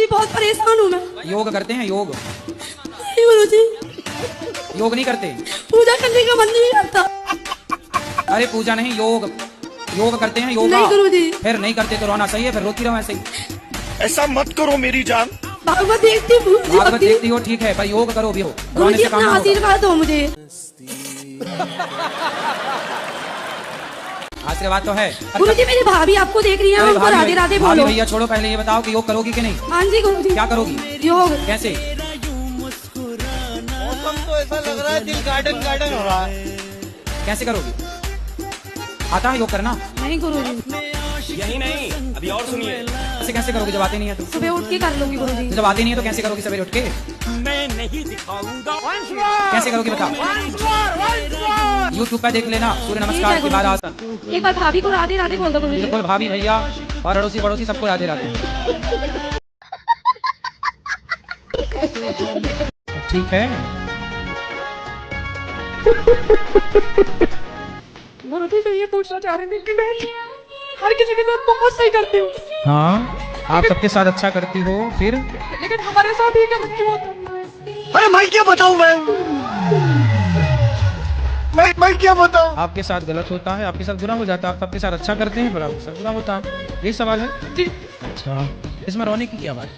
बहुत परेशान हूँ मैं। योग करते हैं योग? नहीं गुरुजी, योग नहीं करते? पूजा करने का मन नहीं करता। अरे पूजा नहीं, योग योग करते हैं योगा? नहीं गुरुजी। फिर नहीं करते तो रोना सही है, फिर रोती रहो ऐसे ही। ऐसा मत करो मेरी जान। भागवत देखती हूँ। भागवत देखती हो, ठीक है, पर योग करो भी हो, रोने गुरुजी से काम अपना ना होगा। आशीर्वाद दो मुझे। आशीर्वाद तो है। गुरुजी मेरी भाभी आपको देख रही है, अरे उनको भाभी राधे राधे भाभी बोलो। भैया छोड़ो, पहले ये बताओ कि योग करोगी कि नहीं? हाँ जी गुरुजी। क्या करोगी? योग। कैसे? मौसम तो ऐसा लग रहा है दिल गार्डन गार्डन हो रहा है। कैसे करोगी? आता है योग करना? नहीं गुरुजी। यही नहीं, अभी और सुनिए। ऐसे कैसे करोगी जब आती नहीं है तो? सुबह उठ के कर लूंगी गुरुजी। जब आती नहीं है तो कैसे करोगी सवेरे उठ के? मैं नहीं दिखाऊंगा। कैसे करोगी बताओ? यूट्यूब पे देख लेना, सूर्य नमस्कार के बाद आसन। एक बार भाभी को राधे राधे बोल दो गुरुजी। बिल्कुल, भाभी भैया और अड़ोसी पड़ोसी सबको राधे राधे। ठीक है। गुरुजी से ये पूछना चाह रही थी कि मैं हर किसी के साथ बहुत सही करती हूँ। हाँ, आप सबके साथ अच्छा करती हो, फिर लेकिन हमारे साथ ही गलत क्यों होता है? अरे मैं क्या बताऊं मैं क्या बताऊं? आपके साथ गलत होता है, आपके साथ बुरा हो जाता है, आप सबके साथ अच्छा करते हैं पर आपके साथ बुरा होता है। यही सवाल है जी। अच्छा, इसमें रोने की क्या बात?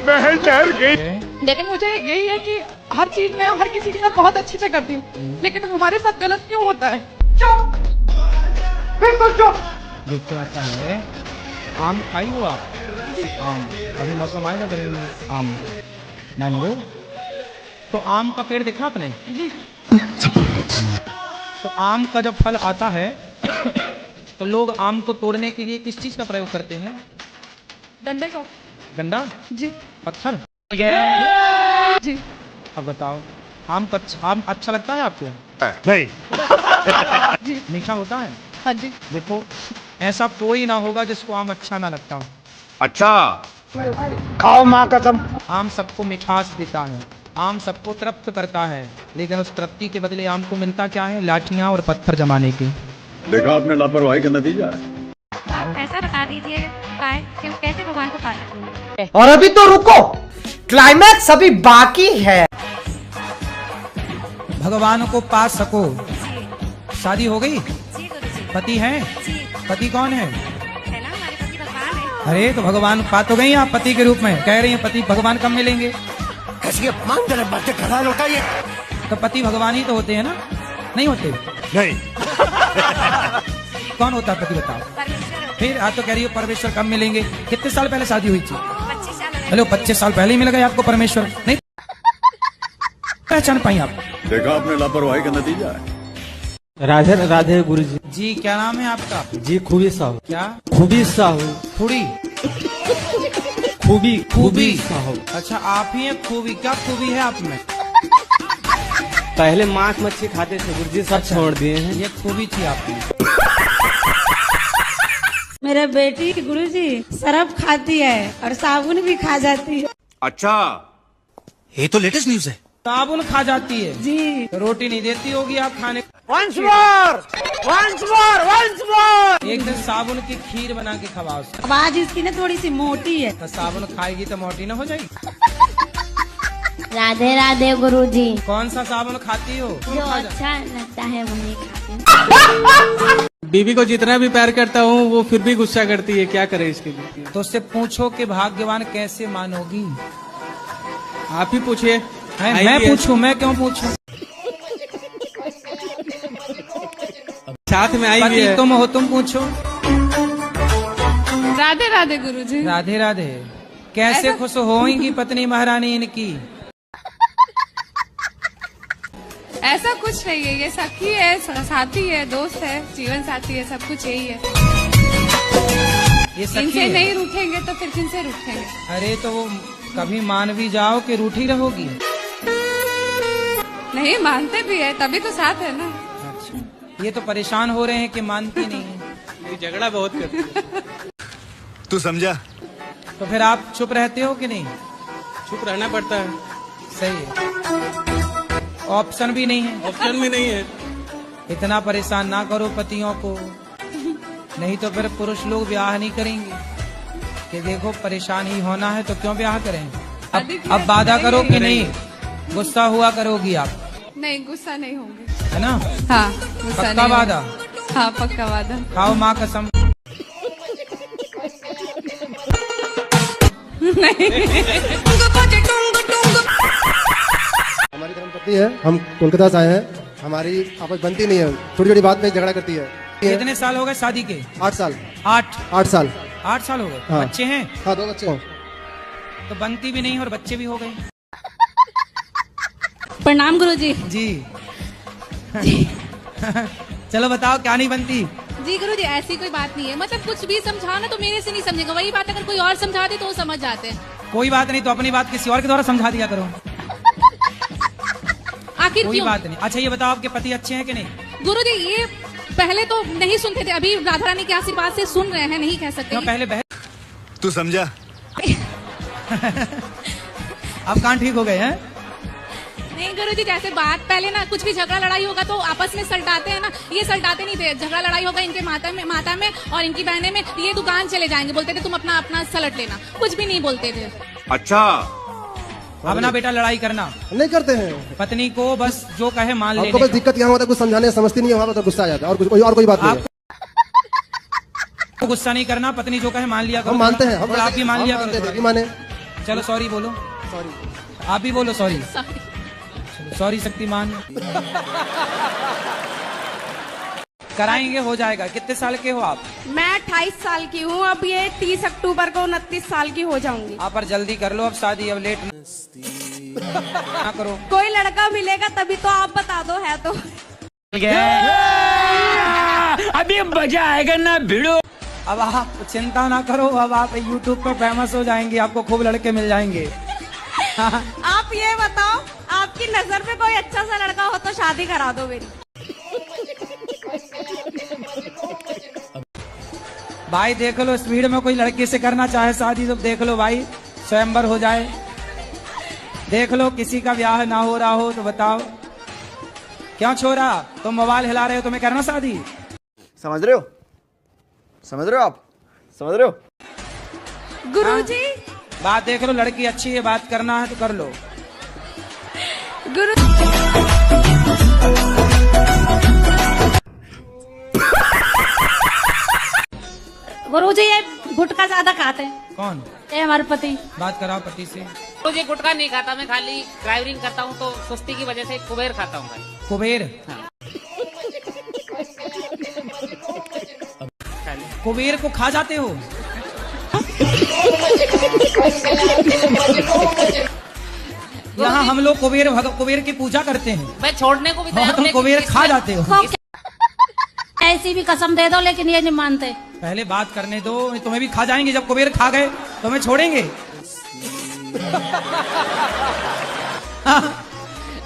बहन डर गई। लेकिन मुझे यही है कि हर चीज में हर किसी के साथ बहुत अच्छे से करती हूँ, लेकिन हमारे साथ गलत क्यों होता है? चुप, बिल्कुल चुप। दुख तो आता है। आम खाई हो आप? आम अभी मौसम आएगा गर्मी में आम मैंगो। तो आम का पेड़ देखा आपने? तो आम का जब फल आता है तो लोग आम को तोड़ने के लिए किस चीज का प्रयोग करते हैं? डंडे का। डंडा? जी पत्थर? जी। अब बताओ, आम अच्छा लगता है आपको? नहीं। जी मीठा होता है? हाँ जी। देखो, ऐसा कोई ना होगा जिसको आम अच्छा ना लगता हो। अच्छा, खाओ माँ कसम। आम सबको मिठास देता है, आम सबको तृप्त करता है, लेकिन उस तृप्ति के बदले आम को मिलता क्या है? लाठियां और पत्थर जमाने के। देखा आपने लापरवाही का नतीजा है। ऐसा बता दीजिए कि कैसे भगवान को पाया। और अभी तो रुको, क्लाइमैक्स अभी बाकी है। भगवान को पा सको। शादी हो गई? पति है? पति कौन है? अरे तो भगवान पा तो गई आप पति के रूप में, कह रही हैं पति भगवान कब मिलेंगे? कैसी अपमानजनक बातें कर रहा है लौटा ये। तो पति भगवान ही तो होते हैं ना? नहीं होते? नहीं। कौन होता है पति बताओ? फिर आप तो कह रही हो परमेश्वर कब मिलेंगे? कितने साल पहले शादी हुई थी? 25 साल। हेलो, 25 साल पहले ही मिल गए आपको परमेश्वर? नहीं पहचान पाई आप? देखा आपने लापरवाही का नतीजा है। राधे राधे गुरुजी। जी क्या नाम है आपका? जी खूबी साहू। क्या? खूबी साहू। थोड़ी खूबी खूबी साहू। अच्छा, आप ही हैं खूबी? क्या खूबी है आप में? पहले मांस मच्छी खाते थे गुरुजी, सब छोड़ दिए हैं। ये खूबी थी आपकी। मेरे बेटी गुरुजी शराब खाती है और साबुन भी खा जाती है। अच्छा, ये तो लेटेस्ट न्यूज है। साबुन खा जाती है जी। तो रोटी नहीं देती होगी आप खाने? Once more। एक दिन साबुन की खीर बना के खवाओ उसको। अब आज इसकी ना थोड़ी सी मोटी है। तो साबुन खाएगी तो मोटी ना हो जाएगी? राधे राधे गुरुजी। कौन सा साबुन खाती हो? जो अच्छा लगता है वही खाती हूँ। बीवी को जितना भी प्यार करता हूँ वो फिर भी गुस्सा करती है, क्या करे इसके लिए? तो उससे पूछो कि भाग्यवान कैसे मानोगी? आप ही पूछिए। मैं पूछूं? मैं क्यों पूछूं? साथ में आई भी पति है। तुम हो, तुम पूछो। राधे राधे गुरुजी। राधे राधे। कैसे खुश होंगी पत्नी महारानी इनकी? ऐसा कुछ नहीं है, ये सखी है, साथी है, दोस्त है, जीवन साथी है, सब कुछ यही है। ये सखी इनसे है? नहीं रूठेंगे तो फिर किनसे रूठेंगे? अरे तो वो कभी मान भी जाओ कि रूठी रहोगी? नहीं मानते भी है, तभी तो साथ है ना। अच्छा, ये तो परेशान हो रहे हैं कि मानती नहीं है। ये झगड़ा बहुत करती है। तू समझा? तो फिर आप चुप रहते हो कि नहीं? चुप रहना पड़ता है। सही है, ऑप्शन भी नहीं है। ऑप्शन भी नहीं है। इतना परेशान ना करो पतियों को। नहीं तो फिर पुरुष लोग ब्याह नहीं करेंगे कि देखो परेशान ही होना है तो क्यों ब्याह करें। अब वादा करो कि नहीं, गुस्सा हुआ करोगी आप? नहीं, गुस्सा नहीं होंगे, है ना? हाँ, गुस्सा पक्का नहीं वादा? होंगे। हाँ, पक्का वादा। खाओ माँ कसम। हमारी धर्मपत्नी है, हम कोलकाता से आए हैं। हमारी आपस बनती नहीं है, छोटी छोटी बात में झगड़ा करती है। कितने साल हो गए शादी के? 8 साल। 8 साल। 8 साल हो गए। हाँ। बच्चे हैं? हाँ, 2 बच्चे हैं। तो बनती भी नहीं और बच्चे भी हो गए। प्रणाम गुरुजी। जी चलो बताओ क्या नहीं बनती? जी गुरुजी, ऐसी कोई बात नहीं है, मतलब कुछ भी समझाना तो मेरे से नहीं समझेगा, वही बात अगर कोई और समझा दे तो वो समझ जाते हैं। कोई बात नहीं, तो अपनी बात किसी और के द्वारा समझा दिया करो। आखिर कोई क्यों? बात नहीं। अच्छा ये बताओ आपके पति अच्छे हैं कि नहीं? गुरुजी, ये पहले तो नहीं सुनते थे, अभी राधा रानी के आशीर्वाद से सुन रहे हैं, नहीं कह सकते। क्यों पहले तू समझा? अब कान ठीक हो गए हैं? नहीं गुरुजी, जैसे बात पहले ना कुछ भी झगड़ा लड़ाई होगा तो आपस में सलटाते हैं ना, ये सलटाते नहीं थे। झगड़ा लड़ाई होगा इनके माता में और इनकी बहने में, ये दुकान चले जाएंगे, बोलते थे तुम अपना सलट लेना, कुछ भी नहीं बोलते थे। अच्छा, अब ना बेटा लड़ाई करना नहीं करते हैं। पत्नी को बस जो कहे मान लेने हमको बस का। दिक्कत यहाँ होता है, कुछ समझाने समझती नहीं है, वहाँ पर तो गुस्सा आ जाता है, और कोई बात नहीं है। आपको गुस्सा नहीं करना, पत्नी जो कहे मान लिया करो। हम मानते हैं, और आप भी मान लिया मानते हैं, करो। भी माने। चलो सॉरी बोलो। सॉरी। आप भी बोलो सॉरी। सॉरी शक्तिमान। कराएंगे, हो जाएगा। कितने साल के हो आप? मैं 28 साल की हूँ, अब ये 30 अक्टूबर को 29 साल की हो जाऊंगी। आप पर जल्दी कर लो अब शादी, अब लेट ना करो। कोई लड़का मिलेगा तभी तो आप बता दो, है तो। अभी मजा आएगा ना भिड़ो। अब आप चिंता ना करो, अब आप YouTube पर फेमस हो जाएंगे, आपको खूब लड़के मिल जाएंगे। आप ये बताओ, आपकी नजर में कोई अच्छा सा लड़का हो तो शादी करा दो मेरी। भाई देख लो, स्पीड में कोई लड़की से करना चाहे शादी तो देख लो भाई, स्वयंवर हो जाए। देख लो किसी का ब्याह ना हो रहा हो तो बताओ। क्यों छोरा, तुम मोबाइल हिला रहे हो, तुम्हें करना शादी? समझ रहे हो? समझ रहे हो आप? समझ रहे हो? गुरुजी, बात देख लो, लड़की अच्छी है, बात करना है तो कर लो। गुरुजी ये गुटखा ज्यादा खाते हैं। कौन? ये हमारे पति। बात कराओ पति से। मुझे गुटखा नहीं खाता, मैं खाली ड्राइविंग करता हूँ तो सुस्ती की वजह से कुबेर खाता हूँ। कुबेर? कुबेर को खा जाते हो? यहाँ हम लोग कुबेर की पूजा करते हैं। मैं छोड़ने को भी तैयार हूं, तुम लेकिन कुबेर खा जाते हो। ऐसी भी कसम दे दो, लेकिन ये नहीं मानते। पहले बात करने दो, तुम्हें भी खा जाएंगे। जब कुबेर खा गए तो हमें छोड़ेंगे?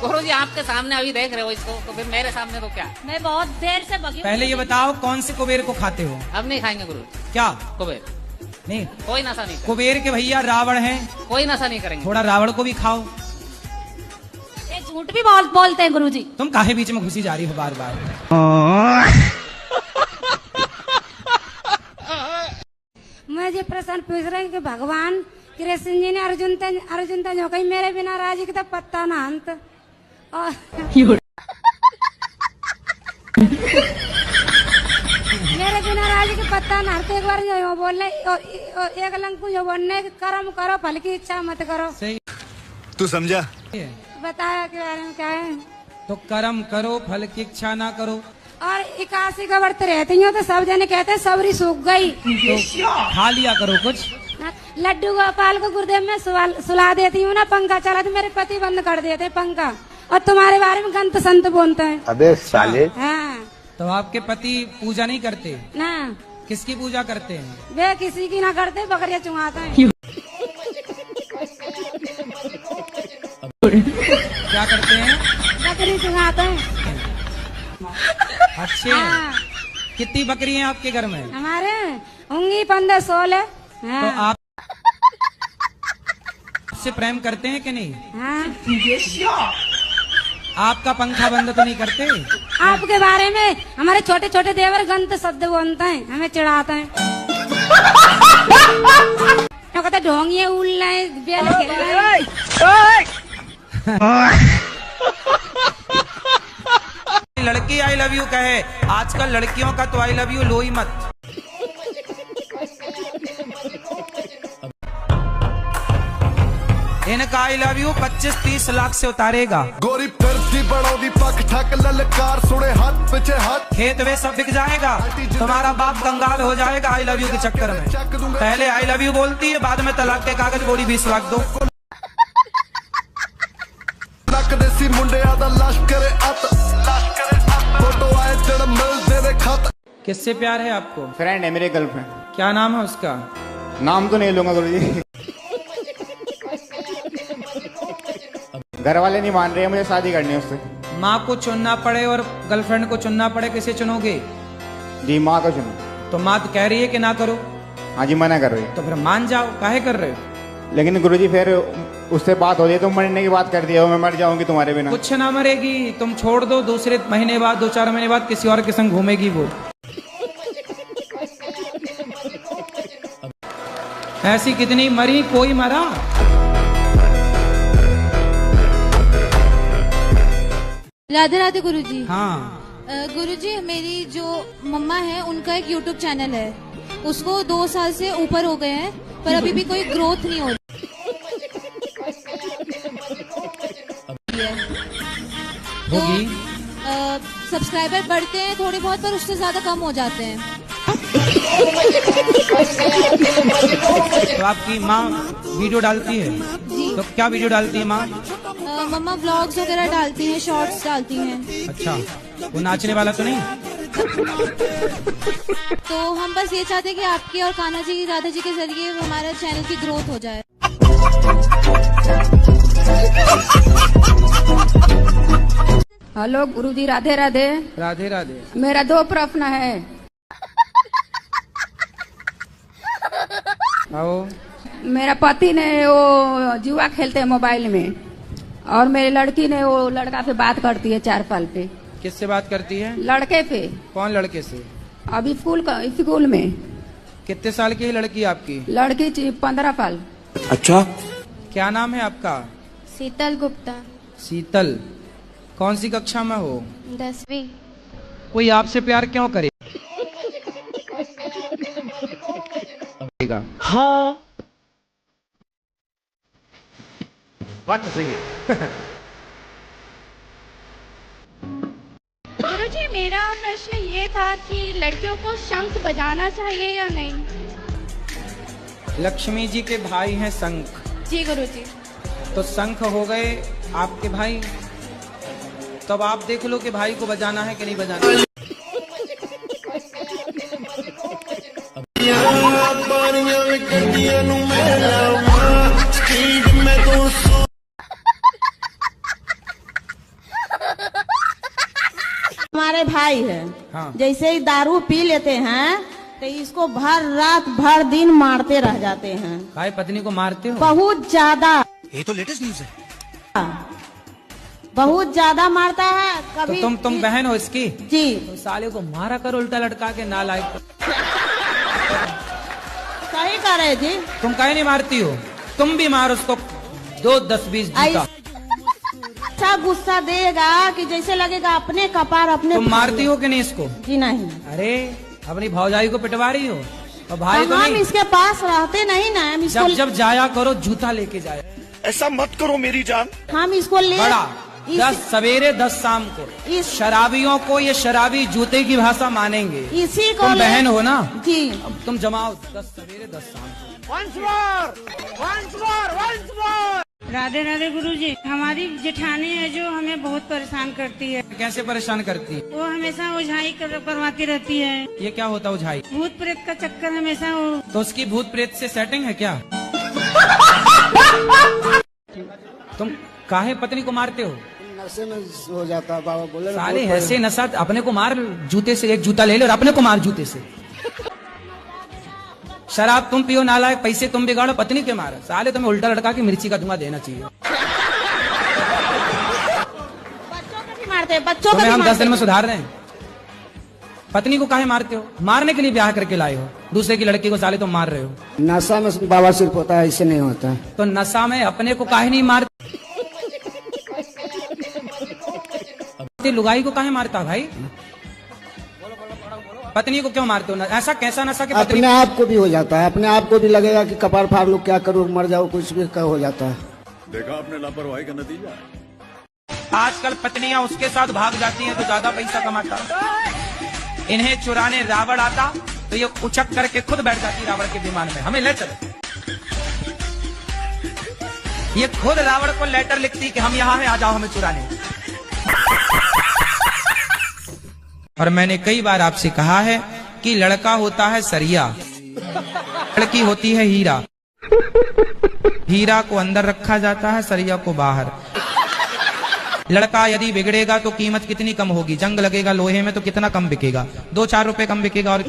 गुरुजी आपके सामने अभी देख रहे हो इसको, तो फिर मेरे सामने तो क्या? मैं बहुत देर से बगी। पहले ये बताओ कौन से कुबेर को खाते हो? अब नहीं खाएंगे गुरु। क्या कुबेर नहीं? कोई नशा नहीं। कुबेर के भैया रावण हैं, कोई नशा नहीं करेंगे। थोड़ा रावण को भी खाओ। ये झूठ भी बहुत बोलते हैं गुरुजी। तुम काहे बीच में घुसी जा रही हो बार बार? मुझे प्रश्न पूछ रहे हैं कि भगवान कृष्ण जी ने अर्जुन जो कही मेरे बिना राजी के तो पत्ता ना अंत और मेरे बिना राजी के पत्ता ना हरते। एक बार जो बोलने एक लंग जो बोलने कर्म करो फल की इच्छा मत करो। सही। तू समझा? बताया के बारे में क्या है? तो कर्म करो फल की इच्छा ना करो। और 81 का व्रत रहती हूँ तो सब जने कहते हैं सबरी सूख गई, तो खा लिया करो कुछ। लड्डू गोपाल को गुरुदेव में सुला देती हूँ ना, पंखा चला तो मेरे पति बंद कर देते पंखा, और तुम्हारे बारे में गंत संत बोलते हैं। अबे साले। हाँ। तो आपके पति पूजा नहीं करते? ना। किसकी पूजा करते हैं? वे किसी की ना करते, बकरियां चुंगाते हैं। क्या करते हैं? बकरी चुंगाते हैं। अच्छे। हाँ। कितनी बकरी हैं आपके घर में? हमारे होंगी 15-16। हाँ। तो आप से प्रेम करते हैं कि नहीं? हाँ। आपका पंखा बंद तो नहीं करते? आपके बारे में हमारे छोटे छोटे देवर गंत शब्द बोलते हैं, हमें चिढ़ाते हैं। तो कहते ढोंगिए उल रहे बेल खेल रहे। लड़की आई लव यू कहे, आजकल लड़कियों का तो आई लव यू लो ही मत। इनका आई लव यू 25-30 लाख से उतारेगा। गोरी फिरती बड़ौदी पक ठक ललकार सुने हाथ पीछे हाथ खेत वे सब बिक जाएगा, तुम्हारा बाप कंगाल हो जाएगा आई लव यू के चक्कर में। पहले आई लव यू बोलती है, बाद में तलाक के कागज बोली 20 लाख दो। देसी मुंडे आदा लाश करे अत फोटो आए दिन मिल दे खत। किससे प्यार है आपको? फ्रेंड है मेरे, गर्लफ्रेंड। क्या नाम है उसका? नाम तो नहीं लूंगा गुरुजी। घर वाले नहीं मान रहे, मुझे शादी करनी है उससे। माँ को चुनना पड़े और गर्लफ्रेंड को चुनना पड़े, किसे चुनोगे? जी माँ को चुनो। तो माँ तो कह रही है कि ना करो। हाँ जी मना कर रही है। तो फिर मान जाओ, काहे कर रहे हो? लेकिन गुरुजी फिर उससे बात हो जाए, तुम मरने की बात कर दिया, मैं मर जाऊंगी तुम्हारे बिना। कुछ ना मरेगी, तुम छोड़ दो, दूसरे महीने बाद 2-4 महीने बाद किसी और के संग घूमेगी वो। ऐसी कितनी मरी, कोई मरा। राधे राधे गुरुजी। हाँ गुरुजी, मेरी जो मम्मा है उनका एक YouTube चैनल है, उसको 2 साल से ऊपर हो गए हैं, पर अभी भी कोई ग्रोथ नहीं हो रही है। होगी। सब्सक्राइबर बढ़ते हैं थोड़े बहुत, पर उससे ज्यादा कम हो जाते हैं। तो आपकी माँ वीडियो डालती है? जी। तो क्या वीडियो डालती है माँ? मम्मा व्लॉग्स वगैरह डालती हैं, शॉर्ट्स डालती हैं। अच्छा, वो नाचने वाला तो नहीं? तो हम बस ये चाहते हैं कि आपके और कान्हा जी, राधा जी के जरिए हमारे चैनल की ग्रोथ हो जाए। हेलो गुरुजी, राधे राधे। राधे राधे। मेरा 2 प्रश्न है। आओ। मेरा पति ने वो जुआ खेलते हैं मोबाइल में, और मेरी लड़की ने वो लड़का से बात करती है 4 साल पे। किससे बात करती है? लड़के पे। कौन लड़के से? अभी स्कूल में। कितने साल की है लड़की आपकी? लड़की 15 साल। अच्छा। क्या नाम है आपका? शीतल गुप्ता। शीतल, कौन सी कक्षा में हो? 10वीं। कोई आपसे प्यार क्यों करे? हाँ। गुरुजी, मेरा प्रश्न ये था कि लड़कियों को शंख बजाना चाहिए या नहीं? लक्ष्मी जी के भाई हैं शंख। जी गुरुजी। तो शंख हो गए आपके भाई, तब आप देख लो कि भाई को बजाना है कि नहीं बजाना। हमारे भाई है, हाँ। जैसे ही दारू पी लेते हैं तो इसको भर रात भर दिन मारते रह जाते हैं। भाई पत्नी को मारते हो? बहुत ज्यादा। ये तो लेटेस्ट न्यूज है। बहुत ज्यादा मारता है। कभी तो तुम बहन हो इसकी? जी। तो साले को मारा कर उल्टा लटका के, नालायक। सही करे जी। तुम काहे नहीं मारती हो? तुम भी मार उसको 2, 10, 20 जूता। ऐसा गुस्सा देगा कि जैसे लगेगा अपने कपार अपने। तुम मारती हो कि नहीं इसको? जी नहीं। अरे अपनी भौजाई को पिटवा रही हो, और भाई तो हम नहीं? इसके पास रहते नहीं ना, हम इसको जब जाया करो जूता लेके जाया। ऐसा मत करो मेरी जान। हम इसको ले बड़ा 10 सवेरे 10 शाम को। शराबियों को ये शराबी जूते की भाषा मानेंगे। इसी को तुम बहन हो ना? जी। अब तुम जमाओ 10 सवेरे 10 शाम को। राधे राधे गुरुजी। हमारी जेठानी है जो हमें बहुत परेशान करती है। कैसे परेशान करती है? वो हमेशा ओझाई करवाती रहती है। ये क्या होता है ओझाई? भूत प्रेत का चक्कर हमेशा वो। तो उसकी भूत प्रेत से सेटिंग है क्या? तुम काहे पत्नी को मारते हो? नशे में हो जाता है बाबा बोले। साले ऐसे नशा, अपने को मार जूते से, एक जूता ले ले और अपने को मार जूते से। शराब तुम पियो नालायक, पैसे तुम बिगाड़ो, पत्नी के मारो। साले तुम्हें उल्टा लटका के मिर्ची का धुआं देना चाहिए। मारते हैं, बच्चों को तुम्हें भी हम 10 दिन में मारते हैं। सुधार रहे हैं। पत्नी को काहे मारते हो? मारने के लिए ब्याह करके लाए हो, दूसरे की लड़की को साले तुम मार रहे हो। नशा में बाबा सिर्फ होता है, इससे नहीं होता है। तो नशा में अपने को काहे नहीं मारते? लुगाई को काहे मारता भाई? पत्नी को क्यों मारते हो? ऐसा कैसा नशा के अपने आप को भी हो जाता है, अपने आप को भी लगेगा कि कपार फाड़ लो, क्या करूँ, मर जाओ, कुछ भी हो जाता है। देखा आपने लापरवाही का नतीजा है। आजकल पत्नियां उसके साथ भाग जाती हैं तो ज्यादा पैसा कमाता। इन्हें चुराने रावण आता तो ये उचक करके खुद बैठ जाती रावण के विमान में, हमें ले चलो। ये खुद रावण को लेटर लिखती कि हम यहाँ हैं, आ जाओ हमें चुराने। और मैंने कई बार आपसे कहा है कि लड़का होता है सरिया, लड़की होती है हीरा। हीरा को अंदर रखा जाता है, सरिया को बाहर। लड़का यदि बिगड़ेगा तो कीमत कितनी कम होगी, जंग लगेगा लोहे में तो कितना कम बिकेगा, 2-4 रुपए कम बिकेगा और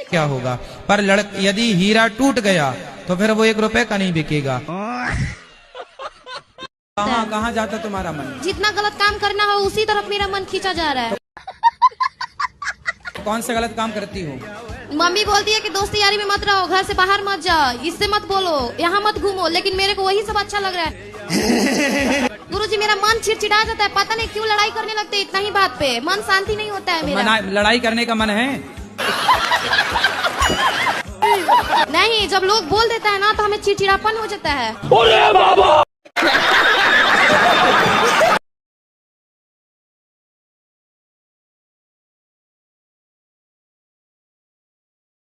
क्या होगा। पर यदि हीरा टूट गया तो फिर वो 1 रुपए का नहीं बिकेगा। कहाँ जाता तुम्हारा मन? जितना गलत काम करना हो उसी तरफ मेरा मन खींचा जा रहा है। कौन सा गलत काम करती हो? मम्मी बोलती है कि दोस्ती यारी में मत रहो, घर से बाहर मत जाओ, इससे मत बोलो, यहाँ मत घूमो, लेकिन मेरे को वही सब अच्छा लग रहा है। गुरुजी मेरा मन चिड़चिड़ा जाता है, पता नहीं क्यों लड़ाई करने लगते इतना ही बात पे, मन शांति नहीं होता है मेरा। लड़ाई करने का मन है? नहीं, जब लोग बोल देता है ना तो हमें चिड़चिड़ापन हो जाता है।